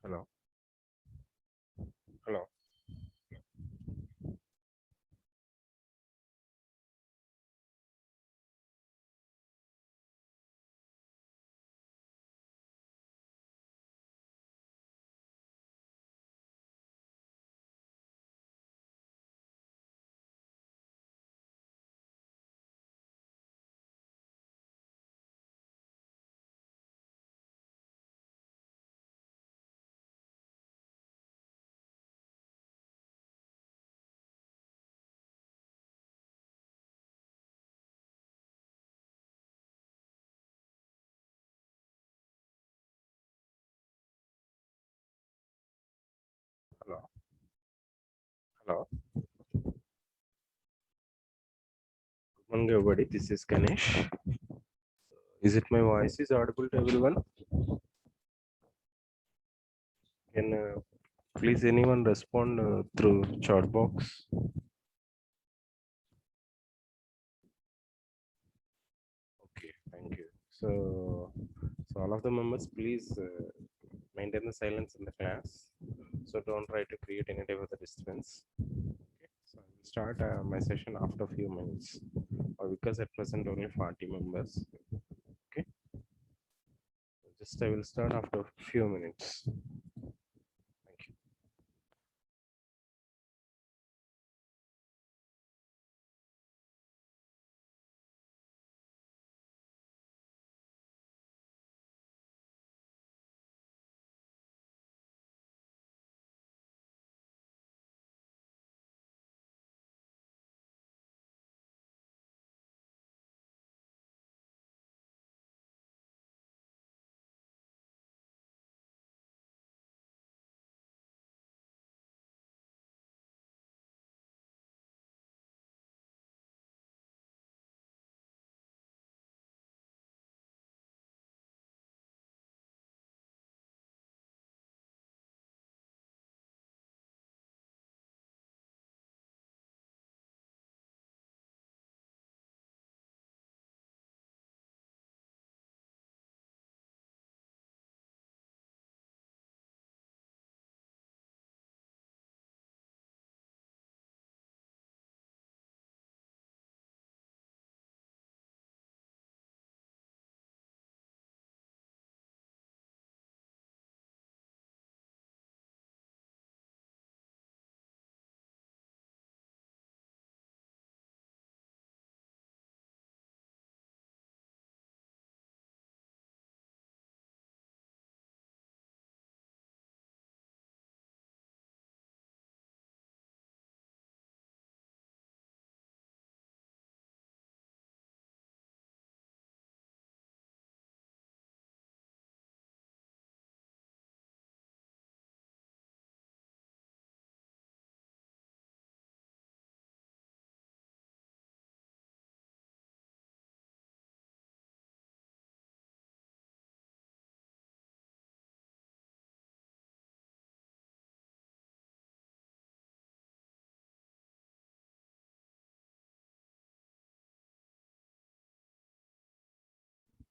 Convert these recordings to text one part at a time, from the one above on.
Hello. Hello. Hello. Hello. Good morning, everybody. This is Ganesh. Is it my voice is audible to everyone? Can please anyone respond through chat box? Okay, thank you. So all of the members, please maintain the silence in the class. So don't try to create any type of the disturbance. Okay. So I will start my session after a few minutes, because at present only 40 members. Okay. Just I will start after a few minutes. Thank you.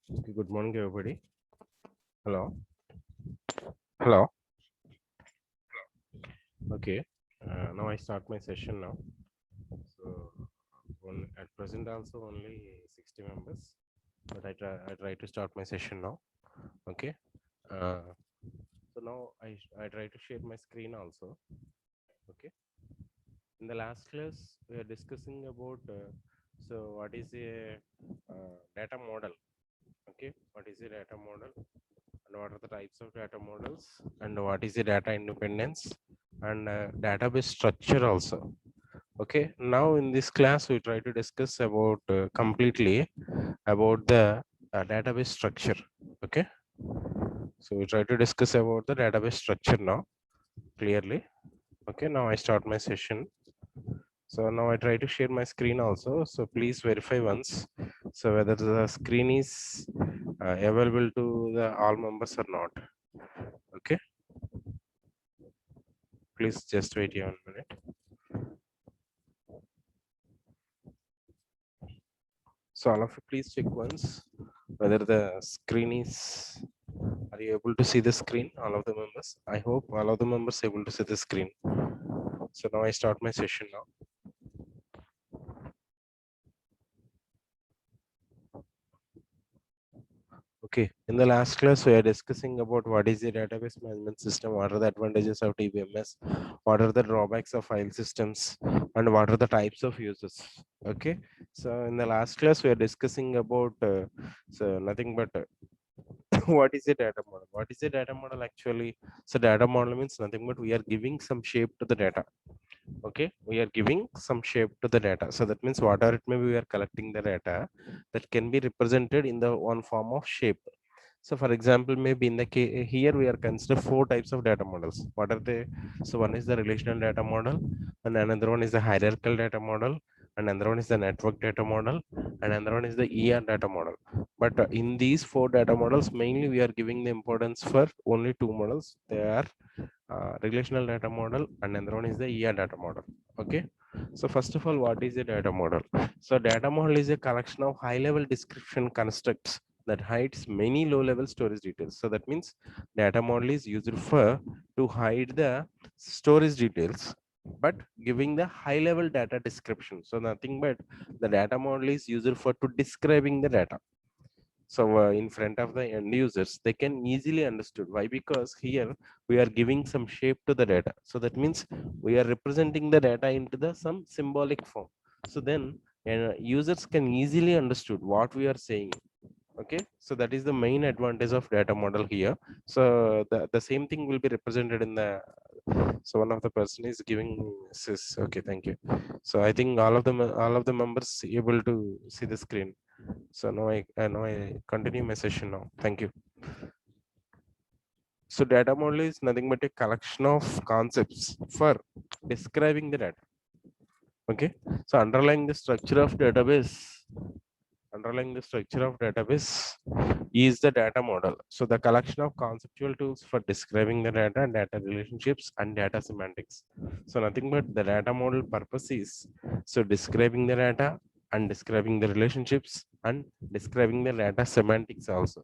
Okay, good morning, everybody. Hello. Hello. Okay. Now I start my session now. So at present also only 60 members, but I try to start my session now. Okay. So now I try to share my screen also. Okay. In the last class we are discussing about so what is a data model. Okay. What is a data model? And what are the types of data models, and what is the data independence, and database structure also. Okay, now in this class we try to discuss about completely about the database structure. Okay, so we try to discuss about the database structure now clearly. Okay, now I start my session. So now I try to share my screen also, so please verify once so whether the screen is available to the all members or not. Okay, please just wait here 1 minute. So all of you please check once whether the screen is Are you able to see the screen, all of the members? I hope all of the members able to see the screen. So now I start my session now. Okay, in the last class, we are discussing about what is the database management system, what are the advantages of DBMS, what are the drawbacks of file systems, and what are the types of users. Okay, so in the last class, we are discussing about so nothing but what is a data model? What is a data model actually? So data model means nothing but we are giving some shape to the data. Okay, we are giving some shape to the data. So that means whatever it may be, we are collecting the data that can be represented in the one form of shape. So for example, maybe in the here we are consider four types of data models. What are they? So one is the relational data model, and another one is the hierarchical data model, and another one is the network data model, and another one is the ER data model. But in these four data models, mainly we are giving the importance for only two models. They are relational data model, and another one is the ER data model. Okay. So first of all, what is a data model? So data model is a collection of high-level description constructs that hides many low-level storage details. So that means data model is used for to hide the storage details, but giving the high-level data description. So nothing but the data model is used for to describing the data. So in front of the end users, they can easily understood. Why? Because here we are giving some shape to the data. So that means we are representing the data into the some symbolic form. So then users can easily understood what we are saying. Okay, so that is the main advantage of data model here. So the same thing will be represented in the, so one of the person is giving sys. Okay, thank you. So I think all of the members able to see the screen. So now I continue my session now. Thank you. So data model is nothing but a collection of concepts for describing the data. Okay, so underlying the structure of database is the data model. So the collection of conceptual tools for describing the data, data relationships, and data semantics. So nothing but the data model purpose is so describing the data and describing the relationships and describing the data semantics also.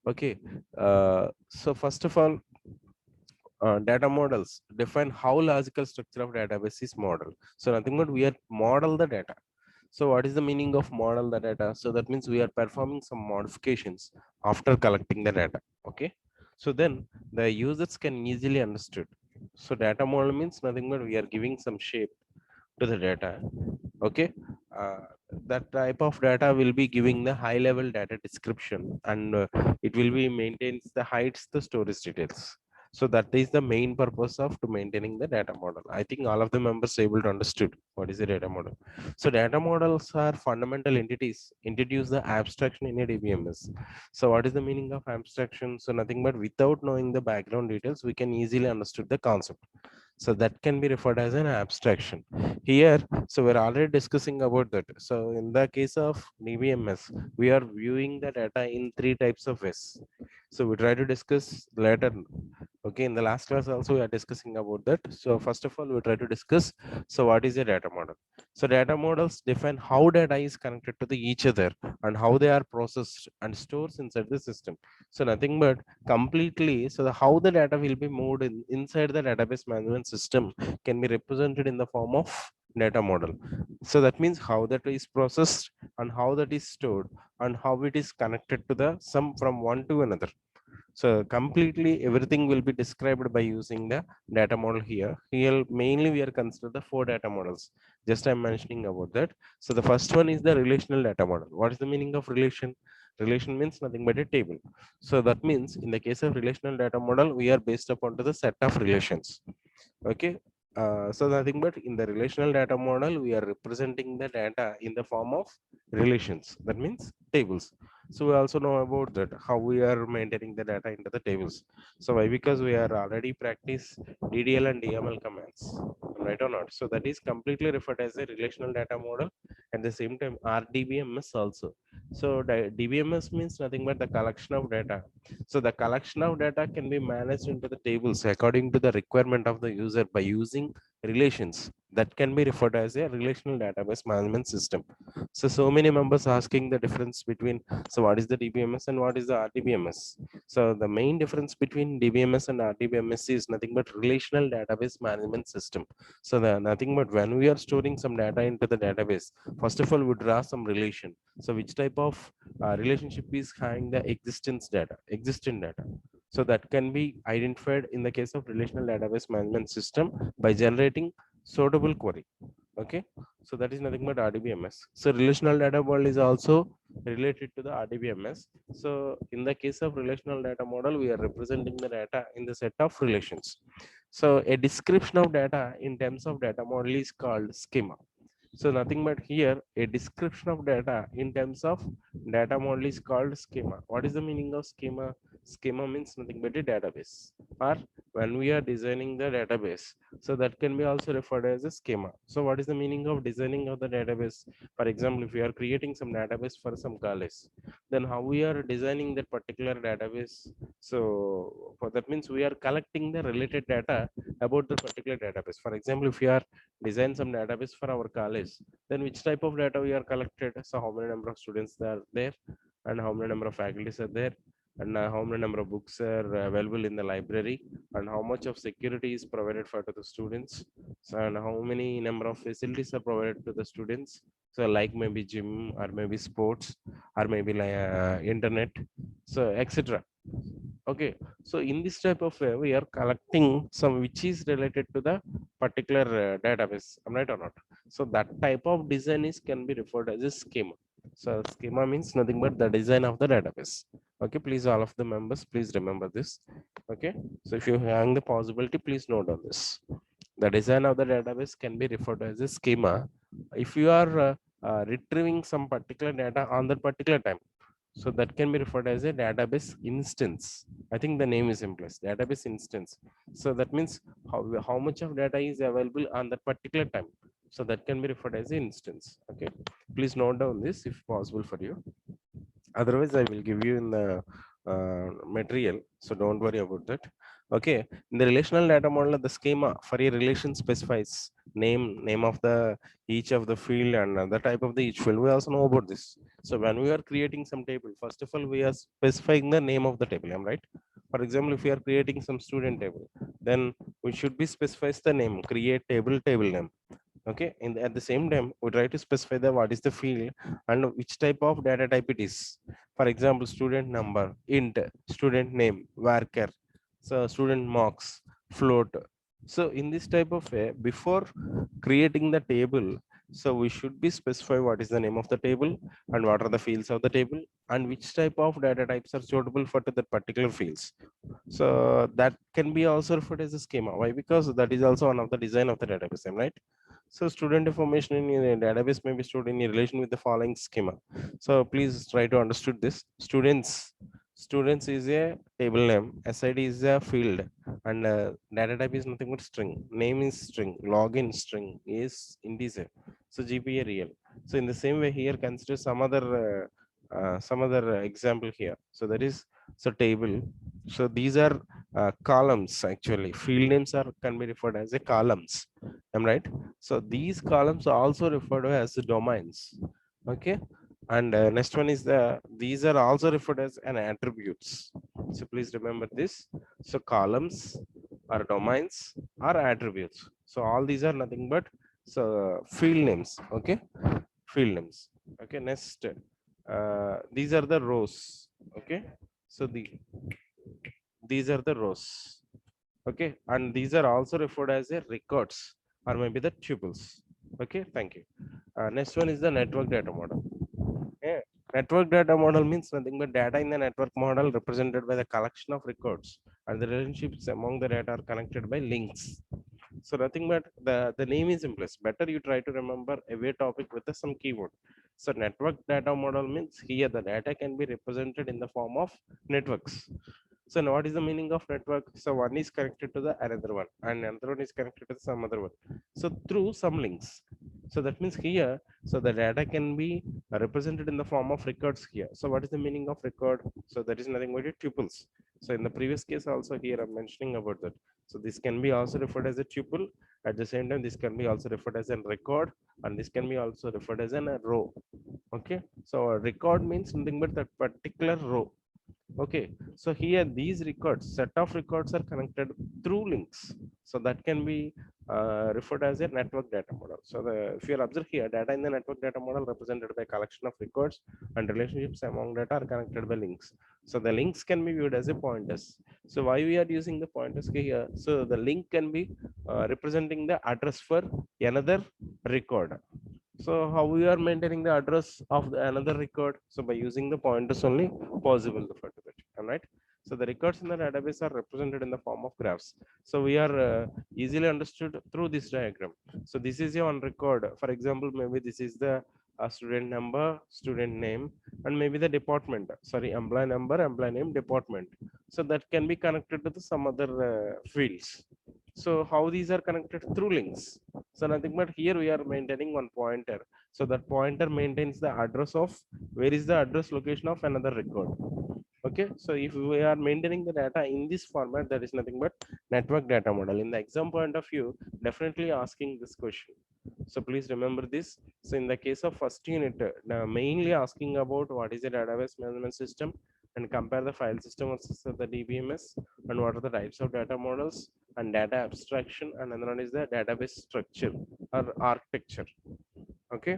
Okay, so first of all, data models define how logical structure of database is modeled. So nothing but we are model the data. So what is the meaning of model the data? So that means we are performing some modifications after collecting the data. Okay. So then the users can easily understood. So data model means nothing but we are giving some shape to the data. Okay. Uh, that type of data will be giving the high level data description, and it will be maintains the hides the storage details. So that is the main purpose of to maintaining the data model. I think all of the members able to understood what is a data model. So data models are fundamental entities introduce the abstraction in a DBMS. So what is the meaning of abstraction? So nothing but without knowing the background details, we can easily understood the concept. So that can be referred as an abstraction. Here, so we're already discussing about that. So in the case of DBMS, we are viewing the data in three types of ways. So we try to discuss later. Okay, in the last class also we are discussing about that. So first of all, we try to discuss, so what is a data model? So data models define how data is connected to the each other and how they are processed and stored inside the system. So nothing but completely, so how the data will be moved inside the database management system can be represented in the form of data model. So that means how that is processed and how that is stored and how it is connected to the some from one to another. So completely everything will be described by using the data model here. Here mainly we are consider the four data models. Just I'm mentioning about that. So the first one is the relational data model. What is the meaning of relation? Relation means nothing but a table. So that means in the case of relational data model, we are based upon to the set of relations. Okay. So nothing but in the relational data model, we are representing the data in the form of relations. That means tables. So we also know about that, how we are maintaining the data into the tables. So why? Because we are already practice DDL and DML commands, right or not? So that is completely referred as a relational data model. At the same time, RDBMS also. So DBMS means nothing but the collection of data. So the collection of data can be managed into the tables according to the requirement of the user by using relations. That can be referred as a relational database management system. So many members asking the difference between, so what is the DBMS and what is the RDBMS? So the main difference between DBMS and RDBMS is nothing but relational database management system. So the nothing but when we are storing some data into the database, first of all, we draw some relation. So which type of relationship is having the existing data. So that can be identified in the case of relational database management system by generating sortable query. Okay, so that is nothing but RDBMS. So relational data model is also related to the RDBMS. So in the case of relational data model, we are representing the data in the set of relations. So a description of data in terms of data model is called schema. So nothing but here a description of data in terms of data model is called schema. What is the meaning of schema? Schema means nothing but a database, or when we are designing the database, so that can be also referred as a schema. So what is the meaning of designing of the database? For example, if we are creating some database for some college, then how we are designing that particular database? So for that means we are collecting the related data about the particular database. For example, if we are design some database for our college, then which type of data we are collected? So how many number of students are there, and how many number of faculties are there, and how many number of books are available in the library, and how much of security is provided for to the students, so, and how many number of facilities are provided to the students, so like maybe gym or maybe sports or maybe like internet, so etc. Okay, so in this type of way we are collecting some which is related to the particular database, am I right or not? So that type of design is can be referred as a schema. So schema means nothing but the design of the database. Okay, please all of the members please remember this. Okay, so if you have the possibility, please note on this. The design of the database can be referred to as a schema if you are retrieving some particular data on that particular time. So that can be referred as a database instance. I think the name is implies database instance. So that means how much of data is available on that particular time. So that can be referred as an instance. Okay, please note down this if possible for you. Otherwise, I will give you in the material. So don't worry about that. Okay, in the relational data model, the schema for a relation specifies name of the each of the field and the type of the each field. We also know about this. So when we are creating some table, first of all, we are specifying the name of the table. Am I right? For example, if we are creating some student table, then we should be specifies the name, create table name. Okay, and at the same time, we try to specify the what is the field and which type of data type it is. For example, student number, int, student name, varchar, so student marks, float. So in this type of way, before creating the table, so we should be specify what is the name of the table and what are the fields of the table and which type of data types are suitable for the particular fields. So that can be also referred as a schema. Why? Because that is also one of the design of the database, right? So student information in a database may be stored in relation with the following schema. So please try to understood this. Students is a table name, SID is a field, and data type is nothing but string. Name is string, login string is integer. So GPA real. So in the same way here, consider some other example here. So that is so table. So these are columns actually. Field names are can be referred as a columns. Am I right? So these columns are also referred to as domains. Okay, and next one is these are also referred as an attributes. So please remember this. So columns or domains are attributes. So all these are nothing but so field names. Okay, field names. Okay, next these are the rows. Okay, so these are the rows. Okay, and these are also referred as a records or maybe the tuples. Okay, thank you. Next one is the network data model. Yeah. Network data model means nothing but data in the network model represented by the collection of records and the relationships among the data are connected by links. So nothing but the name is implies. Better you try to remember a way topic with some keyword. So network data model means here the data can be represented in the form of networks. So now what is the meaning of network? So one is connected to the another one and another one is connected to some other one. So through some links. So that means here, so the data can be represented in the form of records here. So what is the meaning of record? So that is nothing but tuples. So in the previous case also here I'm mentioning about that. So this can be also referred as a tuple. At the same time, this can be also referred as a record, and this can be also referred as a row. Okay, so a record means nothing but that particular row. Okay, so here these records, set of records are connected through links. So that can be referred as a network data model. So if you observe here, data in the network data model represented by collection of records and relationships among data are connected by links. So the links can be viewed as a pointers. So why we are using the pointers here? So the link can be representing the address for another record. So how we are maintaining the address of another record? So by using the pointers only possible to do that. All right. So the records in the database are represented in the form of graphs. So we are easily understood through this diagram. So this is your one record. For example, maybe this is the student number, student name, and maybe the department. Sorry, employee number, employee name, department. So that can be connected to some other fields. So how these are connected through links? So nothing but here we are maintaining one pointer. So that pointer maintains the address of where is the address location of another record. Okay, so if we are maintaining the data in this format, that is nothing but network data model. In the exam point of view, definitely asking this question. So please remember this. So in the case of first unit, mainly asking about what is a database management system and compare the file system versus the DBMS and what are the types of data models and data abstraction, and another one is the database structure or architecture. Okay,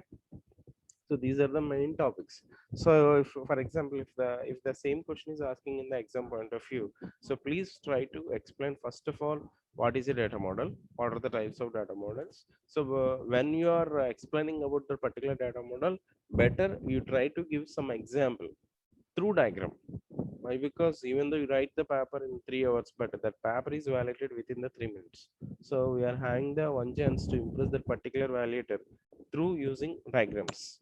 so these are the main topics. So if, for example, if the same question is asking in the exam point of view, so please try to explain first of all what is a data model, what are the types of data models. So when you are explaining about the particular data model, better you try to give some example through diagram. Why? Because even though you write the paper in 3 hours, but that paper is validated within the 3 minutes. So we are having the one chance to impress that particular validator through using diagrams.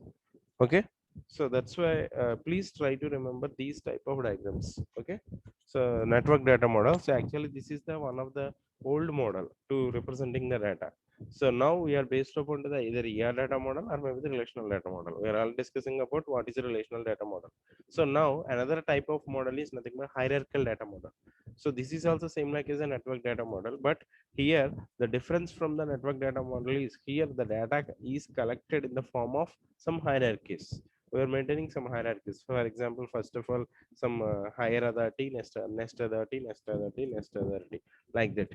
Okay, so that's why please try to remember these type of diagrams. Okay, so network data model, so actually this is the one of the old model to representing the data. So now we are based upon the either data model or maybe the relational data model. We are all discussing about what is a relational data model. So now another type of model is nothing but hierarchical data model. So this is also same like as a network data model, but here the difference from the network data model is here the data is collected in the form of some hierarchies. We are maintaining some hierarchies. For example, first of all, some higher authority, next authority, next authority, next authority, like that.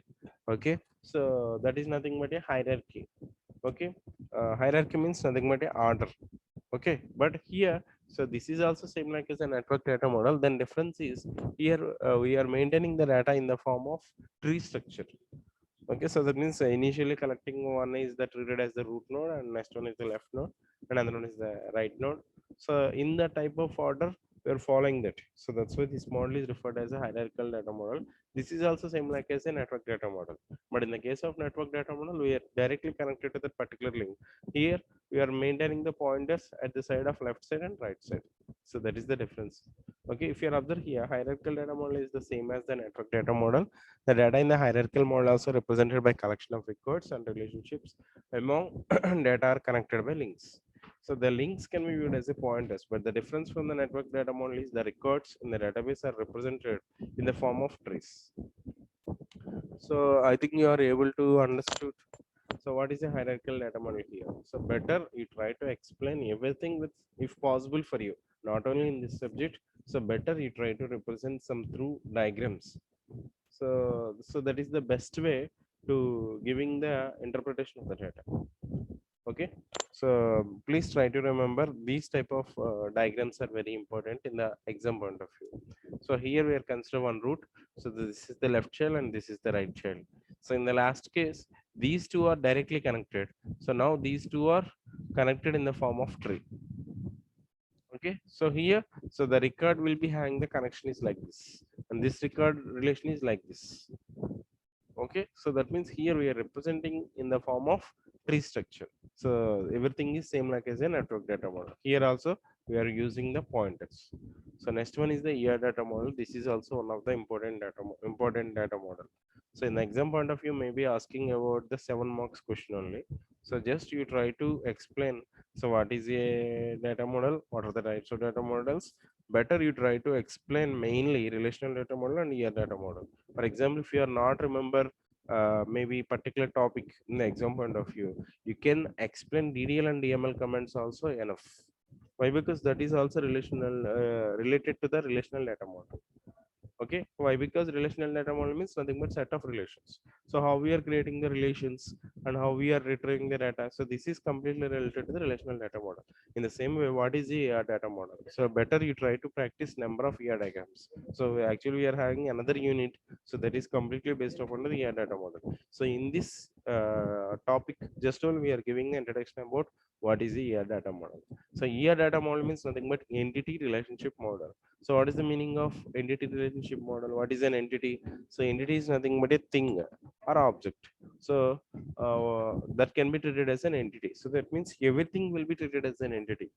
Okay, so that is nothing but a hierarchy. Okay, hierarchy means nothing but a order. Okay, but here, so this is also same like as a network data model. Then difference is here we are maintaining the data in the form of tree structure. Okay, so that means initially collecting one is the treated as the root node, and next one is the left node, and another one is the right node. So in the type of order, we are following that. So that's why this model is referred as a hierarchical data model. This is also same like as a network data model, but in the case of network data model, we are directly connected to that particular link. Here we are maintaining the pointers at the side of left side and right side. So that is the difference. Okay, if you observe here, hierarchical data model is the same as the network data model. The data in the hierarchical model also represented by collection of records and relationships among data are connected by links. So the links can be viewed as a pointers, but the difference from the network data model is the records in the database are represented in the form of trees. So I think you are able to understood. So what is a hierarchical data model here? So better you try to explain everything with, if possible for you, not only in this subject. So better you try to represent some through diagrams. So that is the best way to giving the interpretation of the data. Okay, so please try to remember these type of diagrams are very important in the exam point of view. So here we are consider one root. So this is the left child and this is the right child. So in the last case, these two are directly connected. So now these two are connected in the form of tree. Okay, so here, so the record will be having the connection is like this, and this record relation is like this. Okay, so that means here we are representing in the form of tree structure. So everything is same like as a network data model. Here also we are using the pointers. So next one is the data model. This is also one of the important data model. So in the exam point of view, maybe asking about the 7 marks question only. So just you try to explain. So what is a data model? What are the types of data models? Better you try to explain mainly relational data model and ER data model. For example, if you are not remember maybe particular topic in the exam point of view, you can explain DDL and DML comments also enough. Why? Because that is also relational related to the relational data model. Okay, why? Because relational data model means nothing but set of relations. So how we are creating the relations and how we are retrieving the data, so this is completely related to the relational data model. In the same way, what is the data model? So better you try to practice number of diagrams. So actually we are having another unit, so that is completely based upon the data model. So in this topic, just only we are giving the introduction about what is the data model. So data model means nothing but entity relationship model. So what is the meaning of entity relationship model? What is an entity? So entity is nothing but a thing or object. So that can be treated as an entity. So that means everything will be treated as an entity.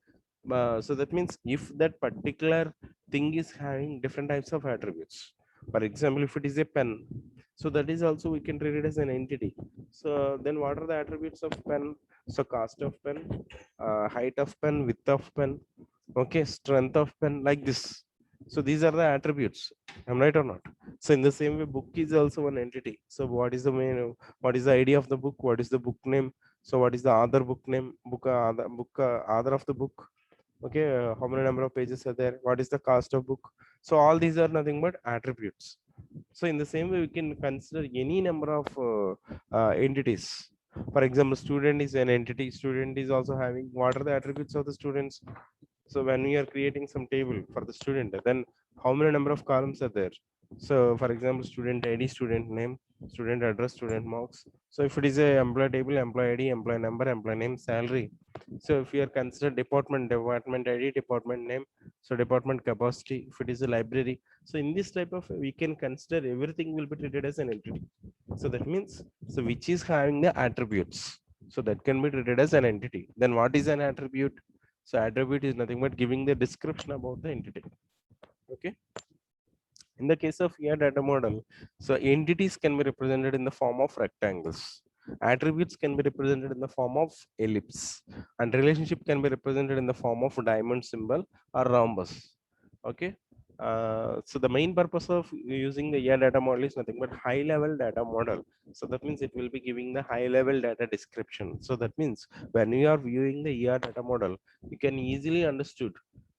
So that means if that particular thing is having different types of attributes. For example, if it is a pen, so that is also we can treat it as an entity. So then what are the attributes of pen? So cost of pen, height of pen, width of pen, okay, strength of pen, like this. So these are the attributes. Am I right or not? So in the same way, book is also one entity. So what is the main? What is the idea of the book? What is the book name? So what is the other book name? Other of the book. Okay, how many number of pages are there? What is the cost of book? So all these are nothing but attributes. So in the same way, we can consider any number of entities. For example, student is an entity. Student is also having what are the attributes of the students? So when we are creating some table for the student, then how many number of columns are there? So for example, student ID, student name, student address, student marks. So if it is a employee table, employee ID, employee number, employee name, salary. So if you are considered department ID, department name, so department capacity, if it is a library. So in this type of, we can consider everything will be treated as an entity. So that means, so which is having the attributes. So that can be treated as an entity. Then what is an attribute? So attribute is nothing but giving the description about the entity. Okay. In the case of data model, so entities can be represented in the form of rectangles. Attributes can be represented in the form of ellipse, and relationship can be represented in the form of diamond symbol or rhombus. Okay. So the main purpose of using the data model is nothing but high level data model. So that means it will be giving the high level data description. So that means when you are viewing the data model, you can easily understood.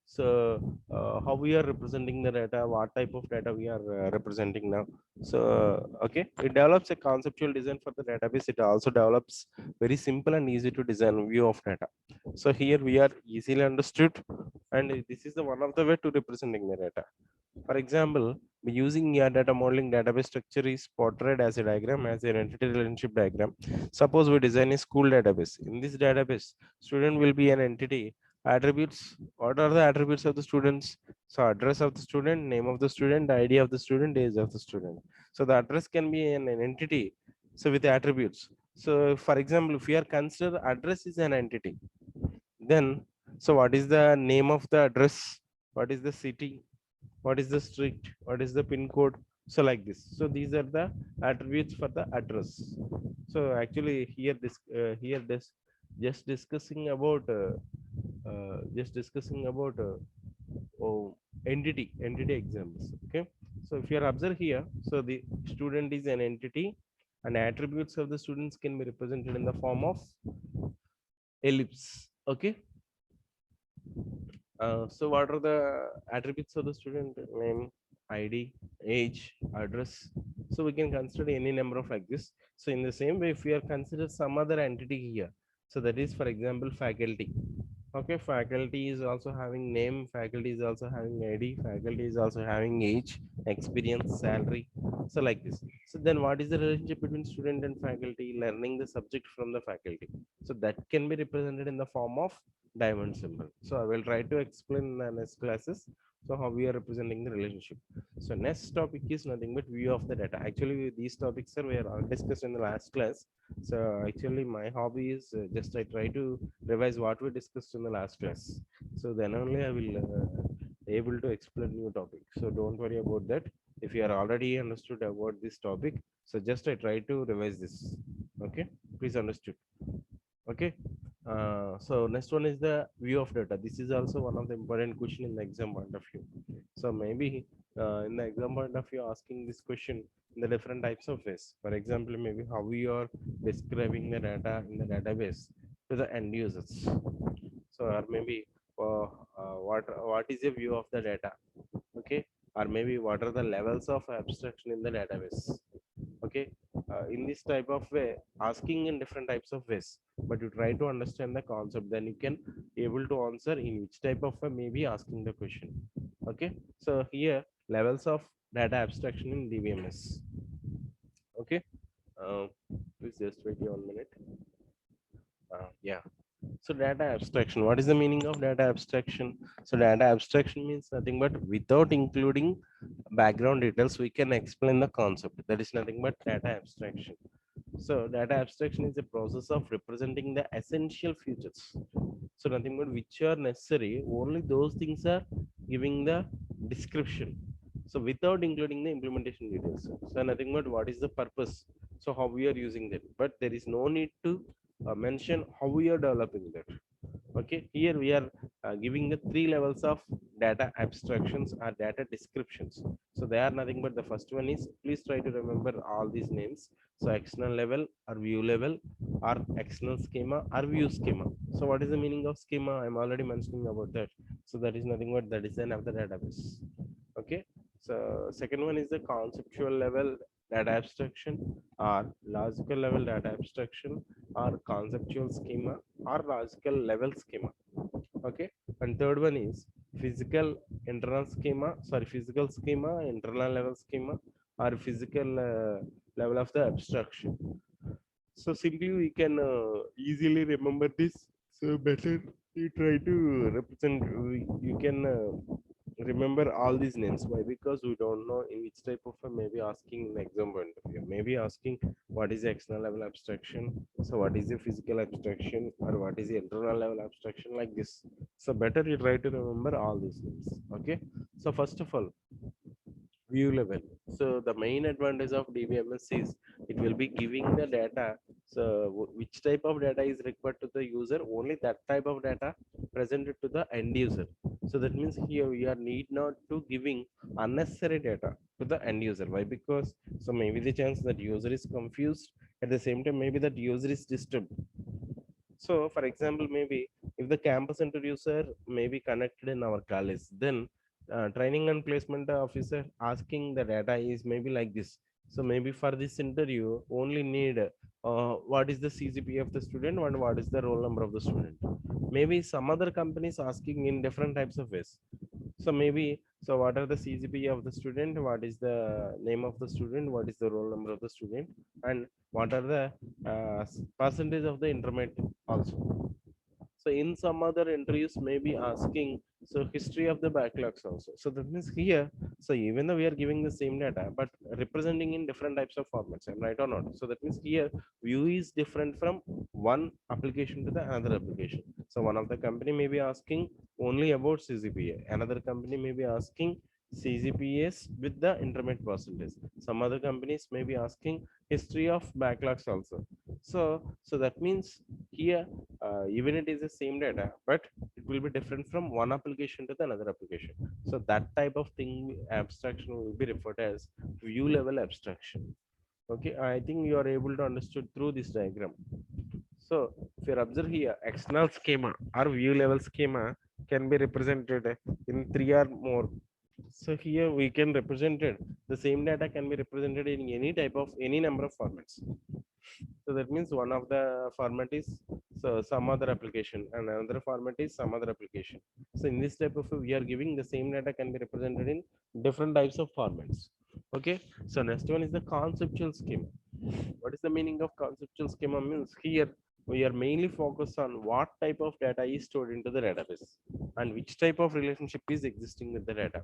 So how we are representing the data, what type of data we are representing now. So okay, it develops a conceptual design for the database. It also develops very simple and easy to design view of data. So here we are easily understood, and this is the one of the way to representing the data. For example, using data modeling, database structure is portrayed as a diagram, as an entity relationship diagram. Suppose we design a school database. In this database, student will be an entity. Attributes, what are the attributes of the students? So address of the student, name of the student, ID of the student, age of the student. So the address can be an entity, so with attributes. So for example, if we are consider address is an entity, then so what is the name of the address? What is the city? What is the street? What is the pin code? So like this. So these are the attributes for the address. So actually here this just discussing about oh, entity examples. Okay, so if you are observe here, so the student is an entity, and attributes of the students can be represented in the form of ellipse. Okay. So what are the attributes of the student? Name, ID, age, address. So we can consider any number of like this. So in the same way, if we are consider some other entity here, so that is for example faculty. Okay, faculty is also having name, faculty is also having ID, faculty is also having age, experience, salary. So like this. So then what is the relationship between student and faculty? Learning the subject from the faculty. So that can be represented in the form of diamond symbol. So I will try to explain in the next classes. So how we are representing the relationship. So next topic is nothing but view of the data. Actually, these topics are were all discussed in the last class. So actually, my hobby is just I try to revise what we discussed in the last class. So then only I will able to explain new topic. So don't worry about that. If you are already understood about this topic, so just I try to revise this. Okay, please understood. Okay. So next one is the view of data. This is also one of the important question in the exam point of view. So maybe in the exam point of view, asking this question in the different types of ways. For example, maybe how you are describing the data in the database to the end users. So or maybe what is your view of the data? Okay, or maybe what are the levels of abstraction in the database? Okay, in this type of way, asking in different types of ways, but you try to understand the concept, then you can able to answer in which type of way maybe asking the question. Okay, so here levels of data abstraction in DBMS. Okay, uh, please just wait 1 minute. Yeah. So data abstraction, what is the meaning of data abstraction? So data abstraction means nothing but without including background details, we can explain the concept. That is nothing but data abstraction. So data abstraction is a process of representing the essential features. So nothing but which are necessary, only those things are giving the description. So without including the implementation details. So nothing but what is the purpose. So how we are using that. But there is no need to mention how we are developing that. Okay, here we are giving the three levels of data abstractions or data descriptions. So they are nothing but the first one is, please try to remember all these names. So external level or view level or external schema or view schema. So what is the meaning of schema? I'm already mentioning about that. So that is nothing but the design of the database. Okay, so second one is the conceptual level data abstraction or logical level data abstraction or conceptual schema or logical level schema. Okay, and third one is physical internal schema, sorry, physical schema, internal level schema, or physical level of the abstraction. So simply we can easily remember this. So better you try to represent. You can remember all these names. Why? Because we don't know in which type of maybe asking in exam point of view. Maybe asking what is the external level abstraction. So what is the physical abstraction or what is the internal level abstraction like this. So better you try to remember all these names. Okay. So first of all, view level. So the main advantage of DBMS is it will be giving the data. So which type of data is required to the user? Only that type of data presented to the end user. So that means here we are need not to giving unnecessary data to the end user. Why? Because so maybe the chance that user is confused, at the same time maybe that user is disturbed. So for example, maybe if the campus introducer may be connected in our college, then training and placement officer asking the data is maybe like this. So maybe for this interview, only need what is the CGPA of the student and what is the roll number of the student. Maybe some other companies asking in different types of ways. So maybe, so what are the CGPA of the student? What is the name of the student? What is the roll number of the student? And what are the percentage of the intermediate also? So in some other interviews may be asking, so history of the backlogs also. So that means here, so even though we are giving the same data, but representing in different types of formats, am I right or not? So that means here view is different from one application to the another application. So one of the company may be asking only about CGPA. Another company may be asking CGPAs with the intermediate percentage. Some other companies may be asking history of backlogs also. So that means here even it is the same data, but it will be different from one application to the another application. So that type of thing abstraction will be referred as view level abstraction. Okay, I think you are able to understood through this diagram. So if you observe here, external schema or view level schema can be represented in three or more. So here we can represent it. The same data can be represented in any type of any number of formats. So that means one of the format is so some other application and another format is some other application. So in this type of we are giving the same data can be represented in different types of formats. Okay. So next one is the conceptual schema. What is the meaning of conceptual schema? Means here we are mainly focused on what type of data is stored into the database and which type of relationship is existing with the data.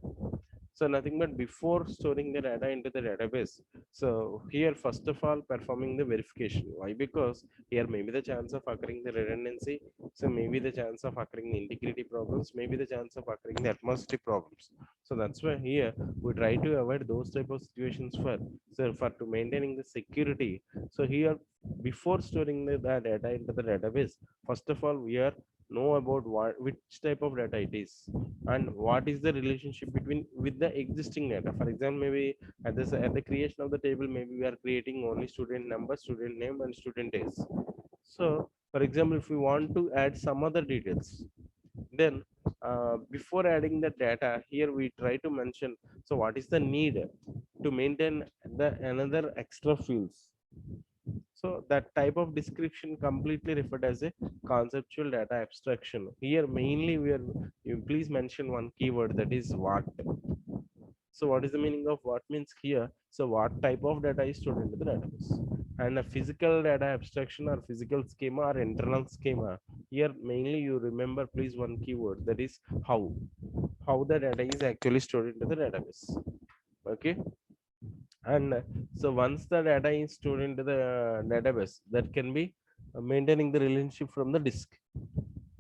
So nothing but before storing the data into the database. So here, first of all, performing the verification. Why? Because here maybe the chance of occurring the redundancy. So maybe the chance of occurring the integrity problems, maybe the chance of occurring the atmospheric problems. So that's why here we try to avoid those type of situations for, so for to maintaining the security. So here, before storing the data into the database, first of all we are know about what which type of data it is and what is the relationship between with the existing data. For example, maybe at the creation of the table, maybe we are creating only student number, student name, and student age. So for example, if we want to add some other details, then before adding the data, here we try to mention, so what is the need to maintain the another extra fields. So that type of description completely referred as a conceptual data abstraction. Here mainly we are, you please mention one keyword, that is what. So what is the meaning of what means here? So what type of data is stored into the database? And a physical data abstraction or physical schema or internal schema. Here mainly you remember please one keyword, that is how. How the data is actually stored into the database. Okay. And so once the data is stored into the database, that can be maintaining the relationship from the disk.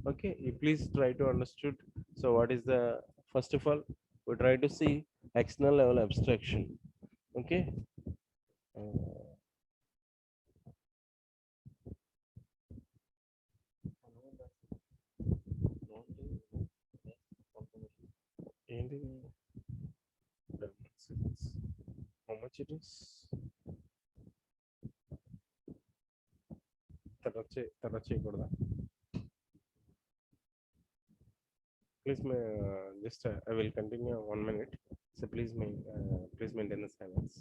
Okay, you please try to understood. So what is the, first of all we try to see external level abstraction. Okay. uh, ఏంటి? How much it is? తర్వాత చేయకూడదా? Please just I will continue 1 minute. So please maintain the silence.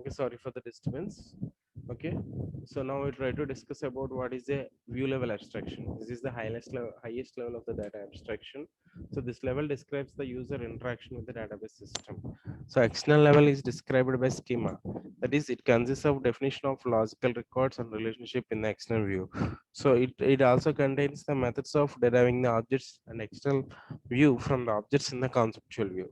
Okay, sorry for the disturbance. Okay, so now we try to discuss about what is a view level abstraction. This is the highest level of the data abstraction. So this level describes the user interaction with the database system. So external level is described by schema. That is, it consists of definition of logical records and relationship in the external view. So it also contains the methods of deriving the objects and external view from the objects in the conceptual view.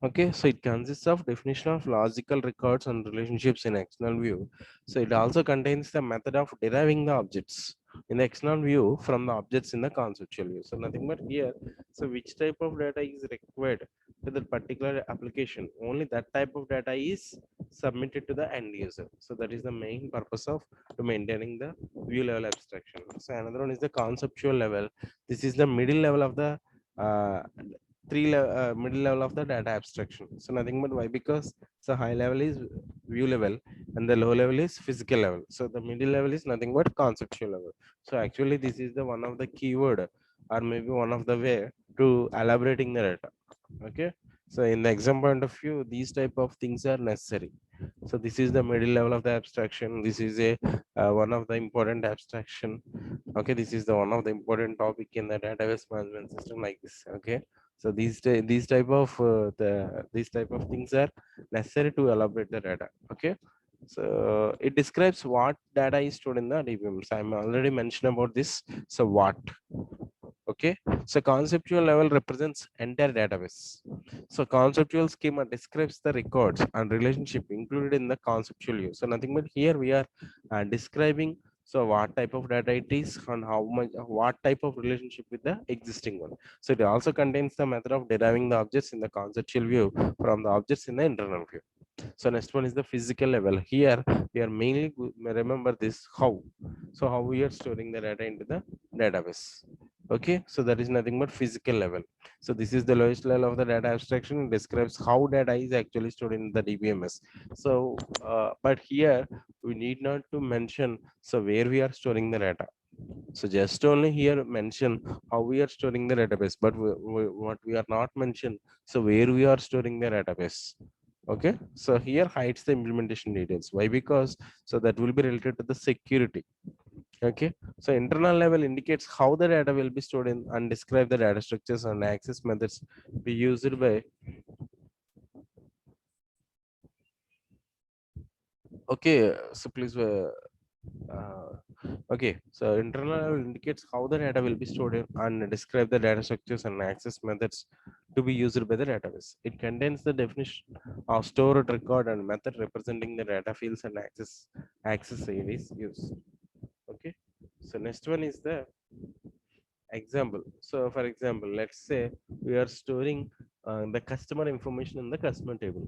Okay, so it consists of definition of logical records and relationships in external view. So it also contains the method of deriving the objects in the external view from the objects in the conceptual view. So nothing but here, so which type of data is required to the particular application? Only that type of data is submitted to the end user. So that is the main purpose of to maintaining the view level abstraction. So another one is the conceptual level. This is the middle level of the uh, middle level of the data abstraction. So nothing but why? Because so high level is view level and the low level is physical level. So the middle level is nothing but conceptual level. So actually this is the one of the keyword or maybe one of the way to elaborating the data. Okay. So in the exam point of view, these type of things are necessary. So this is the middle level of the abstraction. This is a one of the important abstraction. Okay, this is the one of the important topic in the database management system like this. Okay, so these type of things are necessary to elaborate the data. Okay, So it describes what data is stored in the DBMS. I'm already mentioned about this. So what? Okay. So conceptual level represents entire database. So conceptual schema describes the records and relationship included in the conceptual view. So nothing but here we are describing so what type of data it is and how much what type of relationship with the existing one. So it also contains the method of deriving the objects in the conceptual view from the objects in the internal view. So next one is the physical level. Here we are mainly remember this how. So how we are storing the data into the database. Okay, so that is nothing but physical level. So this is the lowest level of the data abstraction. It describes how data is actually stored in the DBMS. So, but here we need not to mention so where we are storing the data. So just only here mention how we are storing the database, but what we are not mention so where we are storing the database. Okay, so here hides the implementation details. Why? Because so that will be related to the security. Okay, so internal level indicates how the data will be stored in and describe the data structures and access methods be used by. Okay, so please uh, okay, so internal level indicates how the data will be stored in and describe the data structures and access methods to be used by the database. It contains the definition of stored record and method representing the data fields and access areas used. Okay, so next one is the example. So for example, let's say we are storing the customer information in the customer table.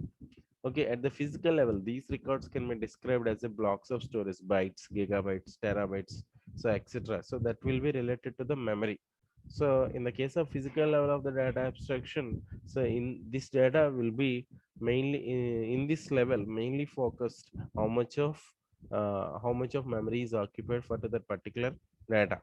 Okay, at the physical level, these records can be described as a blocks of storage, bytes, gigabytes, terabytes, so etc. So that will be related to the memory. So in the case of physical level of the data abstraction, so in this data will be mainly in this level mainly focused how much of memory is occupied for that particular data.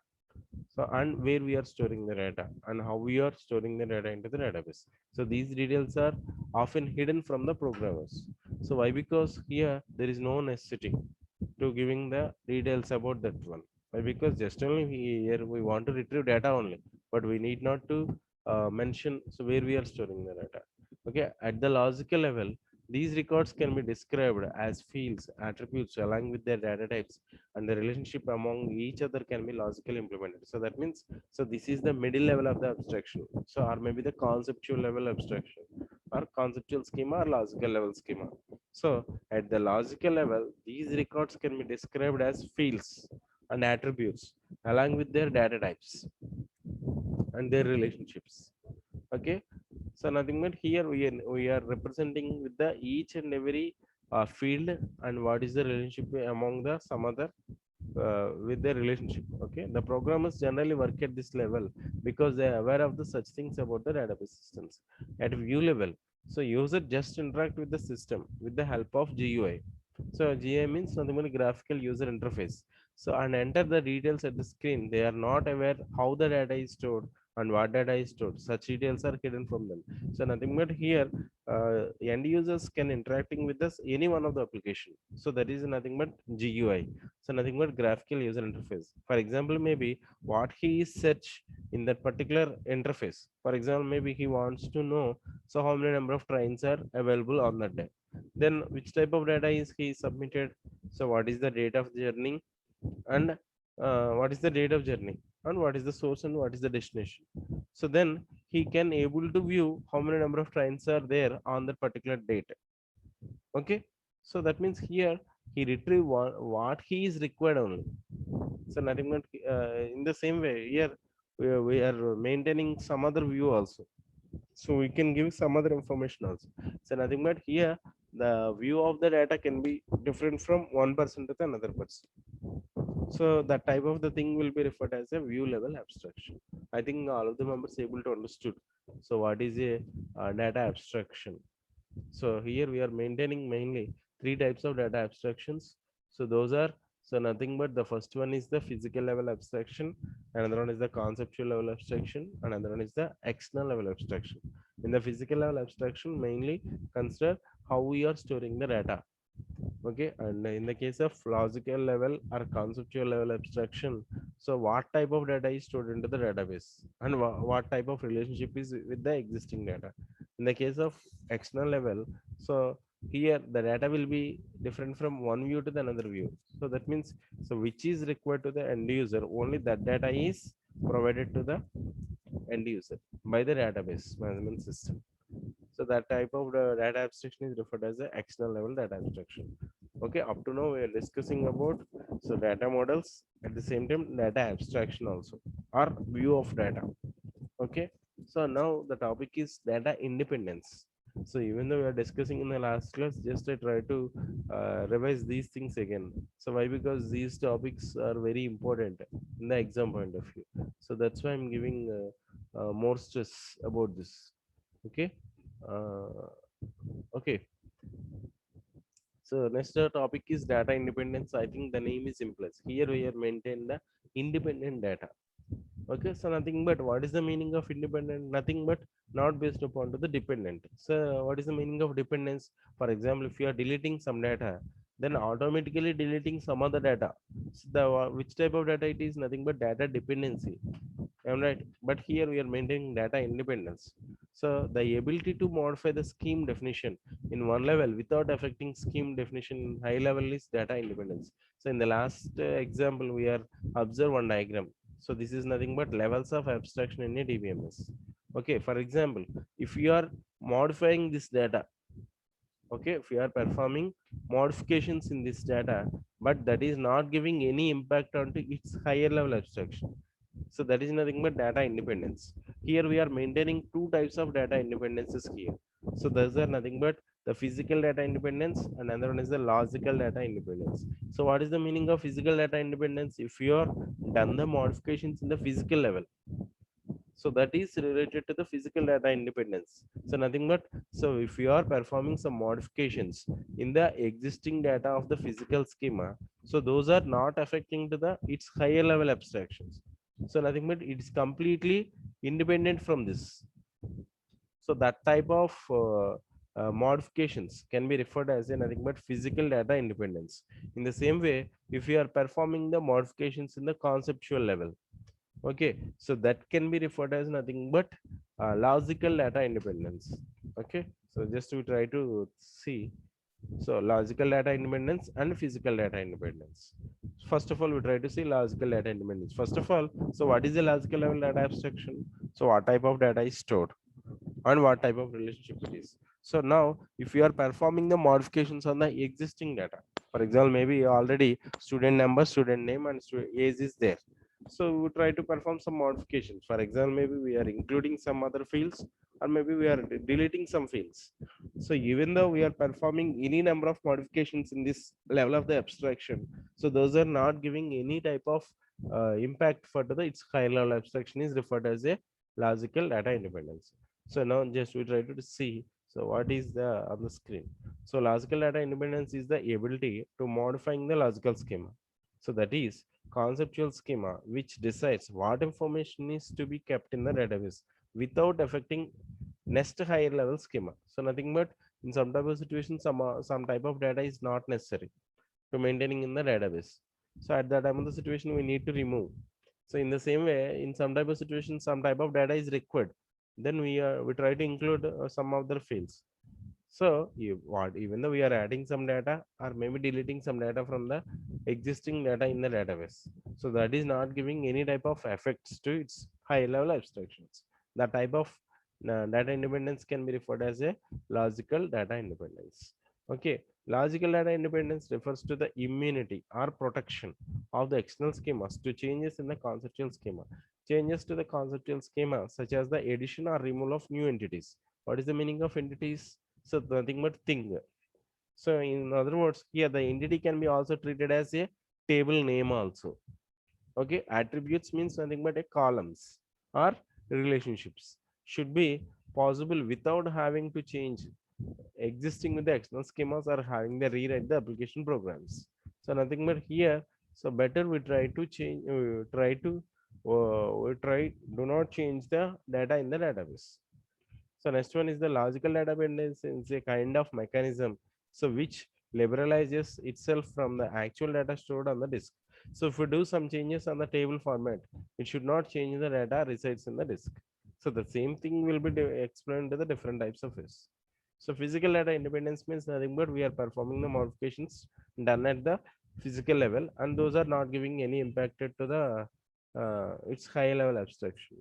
So and where we are storing the data and how we are storing the data into the database. So these details are often hidden from the programmers. So why? Because here there is no necessity to giving the details about that one. Why? Because just only here we want to retrieve data only, but we need not to mention so where we are storing the data. Okay, at the logical level, these records can be described as fields, attributes along with their data types, and the relationship among each other can be logically implemented. So that means, so this is the middle level of the abstraction. So, or maybe the conceptual level abstraction, or conceptual schema, or logical level schema. So, at the logical level, these records can be described as fields and attributes along with their data types and their relationships. Okay, so nothing but here we are representing with the each and every field and what is the relationship among the some other with the relationship. Okay, the programmers generally work at this level because they are aware of the such things about the database systems. At view level, so user just interact with the system with the help of GUI. So GUI means nothing but graphical user interface. So and enter the details at the screen. They are not aware how the data is stored and what data is stored. Such details are hidden from them. So nothing but here end users can interacting with us any one of the application. So that is nothing but GUI. So nothing but graphical user interface. For example, maybe what he is search in that particular interface. For example, maybe he wants to know so how many number of trains are available on that day. Then which type of data is he submitted? So what is the date of journey and what is the date of journey and what is the source and what is the destination. So then he can able to view how many number of trains are there on that particular date. Okay, so that means here he retrieve what he is required only. So nothing but in the same way here we are maintaining some other view also, so we can give some other information also. So nothing but here the view of the data can be different from one person to the another person. So that type of the thing will be referred as a view level abstraction. I think all of the members able to understood so what is a data abstraction. So here we are maintaining mainly three types of data abstractions. So those are, so nothing but the first one is the physical level abstraction, another one is the conceptual level abstraction, another one is the external level abstraction. In the physical level abstraction, mainly consider how we are storing the data. Okay, and in the case of logical level or conceptual level abstraction, so what type of data is stored into the database and what type of relationship is with the existing data. In the case of external level, so Here the data will be different from one view to the another view. So that means, so which is required to the end user, only that data is provided to the end user by the database management system. So that type of data abstraction is referred as the external level data abstraction. Okay, up to now we are discussing about so data models, at the same time data abstraction also, or view of data. Okay, so now the topic is data independence. So even though we are discussing in the last class, just I try to revise these things again. So why? Because these topics are very important in the exam point of view. So that's why I'm giving more stress about this. Okay. Uh, okay. So next topic is data independence. I think the name is implies. Here we are maintain the independent data. Okay, so nothing but what is the meaning of independent? Nothing but not based upon to the dependent. So what is the meaning of dependence? For example, if you are deleting some data, then automatically deleting some other data. So the which type of data it is? Nothing but data dependency. Am I right? But here we are maintaining data independence. So the ability to modify the scheme definition in one level without affecting scheme definition in high level is data independence. So in the last example, we are observe one diagram. So this is nothing but levels of abstraction in a DBMS. Okay, for example, if you are modifying this data, okay, if you are performing modifications in this data, but that is not giving any impact onto its higher level abstraction. So that is nothing but data independence. Here we are maintaining two types of data independences here. So those are nothing but the physical data independence and another one is the logical data independence. So what is the meaning of physical data independence? If you are done the modifications in the physical level, so that is related to the physical data independence. So nothing but, so if you are performing some modifications in the existing data of the physical schema, so those are not affecting to the its higher level abstractions. So nothing but it is completely independent from this. So that type of modifications can be referred as a nothing but physical data independence. In the same way, if you are performing the modifications in the conceptual level, okay, so that can be referred as nothing but logical data independence. Okay, so just to try to see, so logical data independence and physical data independence. First of all, we try to see logical data independence. First of all, so what is a logical level data abstraction? So what type of data is stored and what type of relationship it is. So now if you are performing the modifications on the existing data, for example, maybe already student number, student name and age is there. So we try to perform some modifications. For example, maybe we are including some other fields or maybe we are deleting some fields. So even though we are performing any number of modifications in this level of the abstraction, so those are not giving any type of impact for the its high level abstraction is referred as a logical data independence. So now just we try to see, so what is the on the screen. So logical data independence is the ability to modifying the logical schema. So that is conceptual schema which decides what information is to be kept in the database without affecting next higher level schema. So nothing but in some type of situation, some type of data is not necessary to maintaining in the database. So at that time of the situation, we need to remove. So in the same way, in some type of situation, some type of data is required. Then we try to include some other fields. So you what even though we are adding some data or maybe deleting some data from the existing data in the database, so that is not giving any type of effects to its high level abstractions. The type of data independence can be referred as a logical data independence. Okay, logical data independence refers to the immunity or protection of the external schemas to changes in the conceptual schema. Changes to the conceptual schema such as the addition or removal of new entities. What is the meaning of entities? So nothing but thing. So in other words, here the entity can be also treated as a table name also. Okay, attributes means nothing but a columns or relationships should be possible without having to change existing with the external schemas or having the rewrite the application programs. So nothing but here. So better we try to change. We try do not change the data in the database. So next one is the logical data dependence is a kind of mechanism so which liberalizes itself from the actual data stored on the disk. So if we do some changes on the table format, it should not change the data resides in the disk. So the same thing will be explained to the different types of this. So physical data independence means nothing but we are performing the modifications done at the physical level, and those are not giving any impact to the its high level abstraction.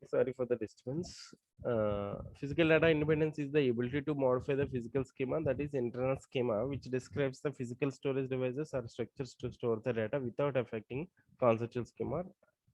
Sorry for the disturbance. Physical data independence is the ability to modify the physical schema, that is internal schema, which describes the physical storage devices or structures to store the data without affecting conceptual schema.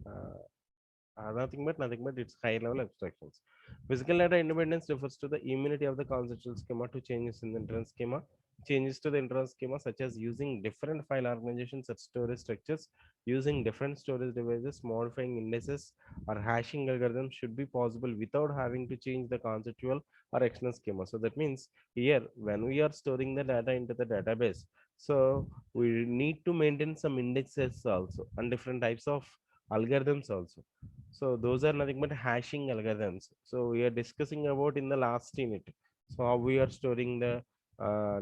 Uh, nothing but its high level abstractions. Physical data independence refers to the immunity of the conceptual schema to changes in the internal schema. Changes to the internal schema, such as using different file organizations or storage structures, using different storage devices, modifying indices, or hashing algorithms, should be possible without having to change the conceptual or external schema. So that means here, when we are storing the data into the database, so we need to maintain some indexes also and different types of algorithms also. So those are nothing but hashing algorithms. So we are discussing about in the last unit. So how we are storing the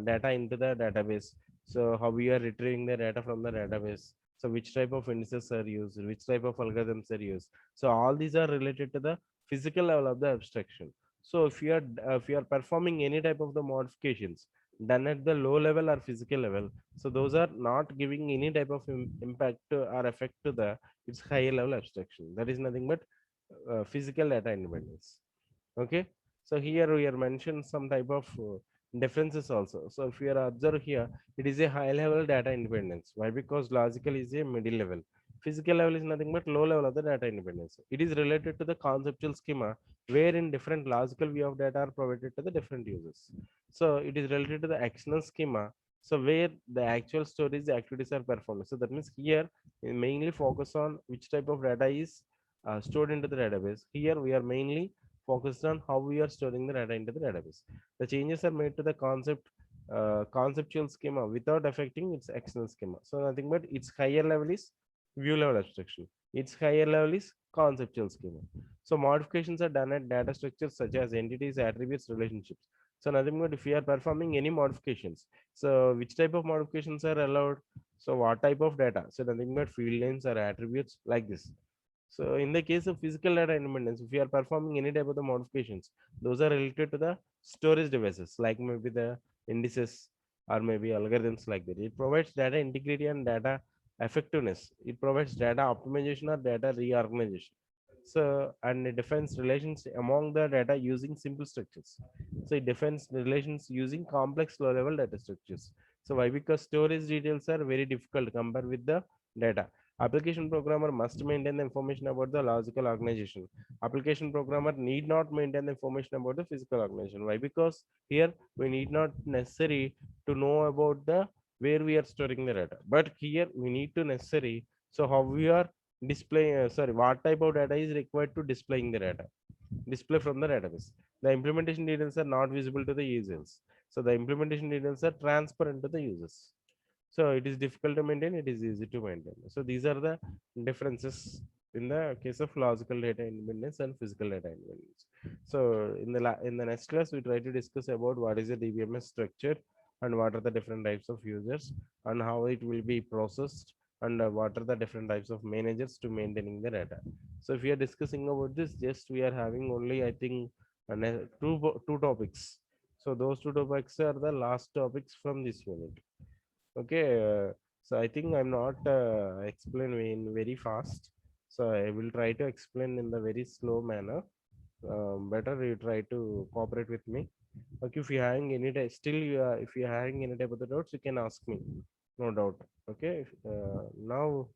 data into the database. So how we are retrieving the data from the database. So which type of indices are used, which type of algorithms are used. So all these are related to the physical level of the abstraction. So if you are performing any type of the modifications done at the low level or physical level, so those are not giving any type of impact or effect to the its higher level abstraction. That is nothing but physical data independence. Okay, so here we are mentioned some type of differences also. So if you are observe here, it is a high level data independence. Why? Because logical is a middle level, physical level is nothing but low level of the data independence. It is related to the conceptual schema wherein different logical view of data are provided to the different users. So it is related to the actional schema, so where the actual storage activities are performed. So that means here we mainly focus on which type of data is stored into the database. Here we are mainly focused on how we are storing the data into the database. The changes are made to the conceptual schema without affecting its external schema. So nothing but its higher level is view level abstraction. Its higher level is conceptual schema. So modifications are done at data structures such as entities, attributes, relationships. So nothing but if we are performing any modifications, so which type of modifications are allowed? So what type of data? So nothing but field names or attributes like this. So in the case of physical data independence, if we are performing any type of the modifications, those are related to the storage devices, like maybe the indices or maybe algorithms like that. It provides data integrity and data effectiveness. It provides data optimization or data reorganization. So and it defines relations among the data using simple structures. So it defines relations using complex low level data structures. So why? Because storage details are very difficult compared with the data. Application programmer must maintain the information about the logical organization. Application programmer need not maintain the information about the physical organization. Why? Because here we need not necessary to know about the where we are storing the data. But here we need to necessary. So how we are display sorry, what type of data is required to displaying the data, display from the database. The implementation details are not visible to the users, so the implementation details are transparent to the users. So it is difficult to maintain, it is easy to maintain. So these are the differences in the case of logical data independence and physical data independence. So in the next class we try to discuss about what is a DBMS structure and what are the different types of users and how it will be processed and what are the different types of managers to maintaining the data. So if we are discussing about this, just we are having only I think two topics. So those two topics are the last topics from this unit. Okay, so I think I'm not explaining very fast. So I will try to explain in the very slow manner. Better you try to cooperate with me. Okay, if you're having any still if you're having any type of the doubts, you can ask me. No doubt. Okay, now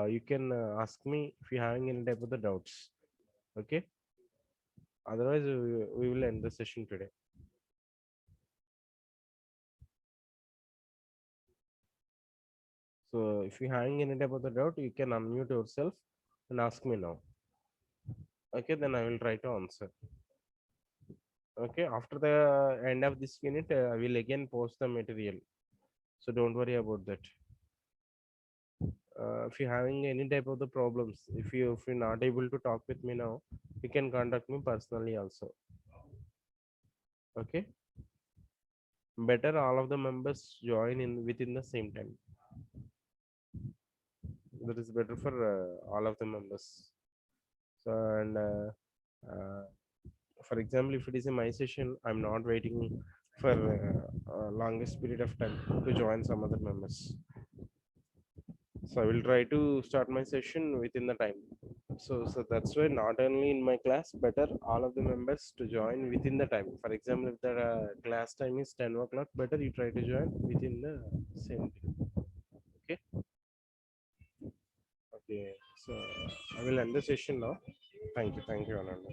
you can ask me if you're having any type of the doubts. Okay. Otherwise, we will end the session today. So if you having any type of the doubt, you can unmute yourself and ask me now. Okay, then I will try to answer. Okay, after the end of this unit, I will again post the material. So don't worry about that. If you're having any type of the problems, if you're not able to talk with me now, you can contact me personally also. Okay, better all of the members join in within the same time. That is better for all of the members. So and for example, if it is in my session, I'm not waiting for longest period of time to join some other members. So I will try to start my session within the time. So that's why not only in my class, better all of the members to join within the time. For example, if the class time is 10 o'clock, better you try to join within the same day. Okay. Okay. So I will end the session now. Thank you. Thank you, Ananda.